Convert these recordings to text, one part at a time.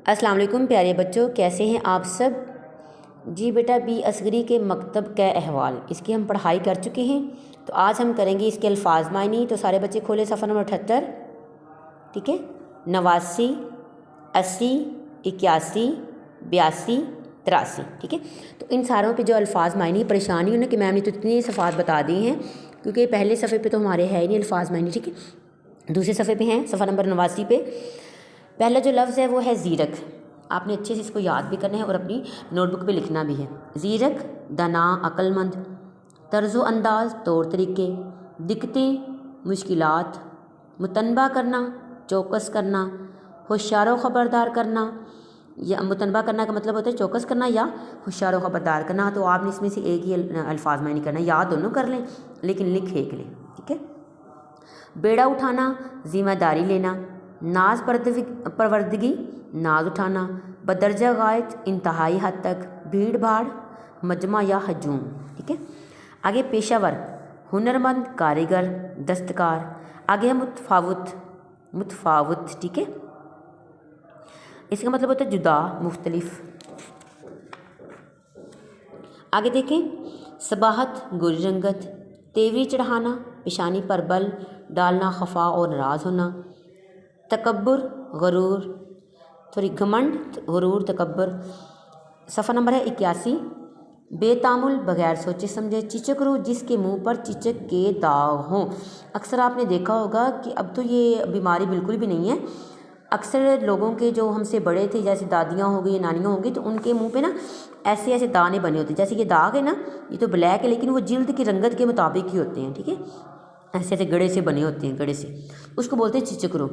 अस्सलाम वालेकुम प्यारे बच्चों, कैसे हैं आप सब। जी बेटा, बी असगरी के मकतब का अहवाल, इसकी हम पढ़ाई कर चुके हैं। तो आज हम करेंगे इसके अल्फाज मायनी। तो सारे बच्चे खोले सफ़ा नंबर 78, ठीक है। 89, 80, 81, 82, 83, ठीक है। तो इन सारों पे जो अल्फाज मायनी परेशानी होने कि मैम ने तो इतनी सफ़ात बता दी हैं, क्योंकि पहले सफ़े पे तो हमारे है ही नहीं अल्फाज मायनी, ठीक है। दूसरे सफ़े पे हैं सफ़ा नंबर 89 पे। पहला जो लफ्ज़ है वो है ज़ीरक। आपने अच्छे से इसको याद भी करना है और अपनी नोटबुक पे लिखना भी है। ज़ीरक दाना अक्लमंद, तर्ज़ो अंदाज तौर तरीके, दिक्कतें मुश्किलात, मुतनबा करना चौकस करना, होशियार ख़बरदार करना। या मुतनबा करना का मतलब होता है चौकस करना या होशियार ख़बरदार करना। तो आपने इसमें से एक ही अल्फाज मायने करना, याद दोनों कर लें लेकिन लिख एक लें, ठीक है। बेड़ा उठाना ज़िम्मेदारी लेना, नाज परवरदगी नाज उठाना, बदरजा गायत इंतहाई हद तक, भीड़ भाड़ मजमा या हजूम, ठीक है। आगे पेशावर हुनरमंद कारीगर दस्तकार। आगे है मुतफावत, ठीक है। इसका मतलब होता है जुदा मुख्तलिफ। आगे देखें सबाहत गोरी रंगत, तेवरी चढ़ाना पेशानी पर बल डालना, खफा और नाराज़ होना, तकब्बुर गरूर, थोड़ी घमंड गरूर तकब्बुर। सफ़ा नंबर है 81। बेतामुल बगैर सोचे समझे, चिचकरू जिसके मुंह पर चिचक के दाग हों। अक्सर आपने देखा होगा कि अब तो ये बीमारी बिल्कुल भी नहीं है। अक्सर लोगों के जो हमसे बड़े थे, जैसे दादियाँ हो गई, नानियाँ होंगी, तो उनके मुंह पे ना ऐसे ऐसे दाने बने होते हैं। जैसे ये दाग है ना, ये तो ब्लैक है लेकिन वो जिल्द की रंगत के मुताबिक ही होते हैं, ठीक है। ऐसे ऐसे गड़े से बने होते हैं, गड़े से, उसको बोलते हैं चिचकरो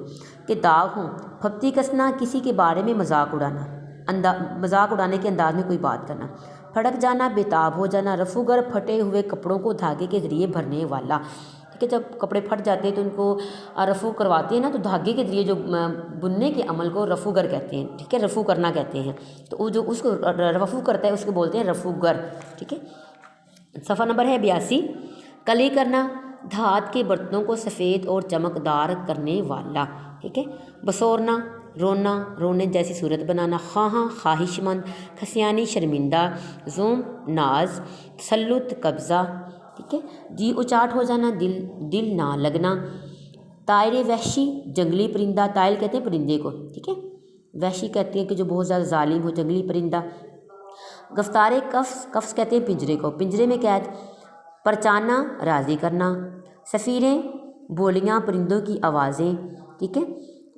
के दाग हों। फप्ती कसना किसी के बारे में मजाक उड़ाना, मजाक उड़ाने के अंदाज में कोई बात करना। फड़क जाना बेताब हो जाना, रफूगर फटे हुए कपड़ों को धागे के ज़रिए भरने वाला, ठीक है। जब कपड़े फट जाते हैं तो उनको रफ़ू करवाते हैं ना, तो धागे के ज़रिए जो बुनने के अमल को रफूगर कहते हैं, ठीक है। रफ़ू करना कहते हैं। तो वो जो उसको रफ़ू करता है उसको बोलते हैं रफूगर, ठीक है। सफ़ा नंबर है 82। कली करना धात के बर्तनों को सफ़ेद और चमकदार करने वाला, ठीक है। बसोरना रोना रोने जैसी सूरत बनाना, ख़्वाहां ख्वाहिशमंद, खसियानी शर्मिंदा, ज़ूम नाज, तसल्लुत कब्ज़ा, ठीक है। जी उचाट हो जाना दिल ना लगना। तायरे वहशी जंगली परिंदा, तायल कहते हैं परिंदे को, ठीक है। वहशी कहते हैं कि जो बहुत ज़्यादा जालिम हो, जंगली परिंदा। गिरफ्तार कफ्स कहते हैं पिंजरे को, पिंजरे में कैद। परचाना राज़ी करना, सफ़ीरें बोलियाँ परिंदों की आवाज़ें, ठीक है।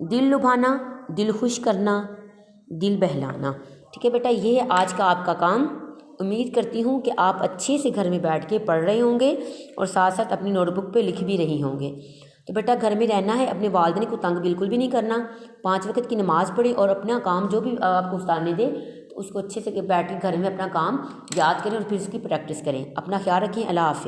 दिल लुभाना दिल खुश करना, दिल बहलाना, ठीक है बेटा। ये है आज का आपका काम। उम्मीद करती हूँ कि आप अच्छे से घर में बैठ के पढ़ रहे होंगे और साथ साथ अपनी नोटबुक पे लिख भी रही होंगे। तो बेटा घर में रहना है, अपने वालिदैन को तंग बिल्कुल भी नहीं करना, 5 वक्त की नमाज़ पढ़ें और अपना काम जो भी आपको उस्ताद ने दे तो उसको अच्छे से बैठ के घर में अपना काम याद करें और फिर उसकी प्रैक्टिस करें। अपना ख्याल रखें। अल्लाह हाफ़िज़।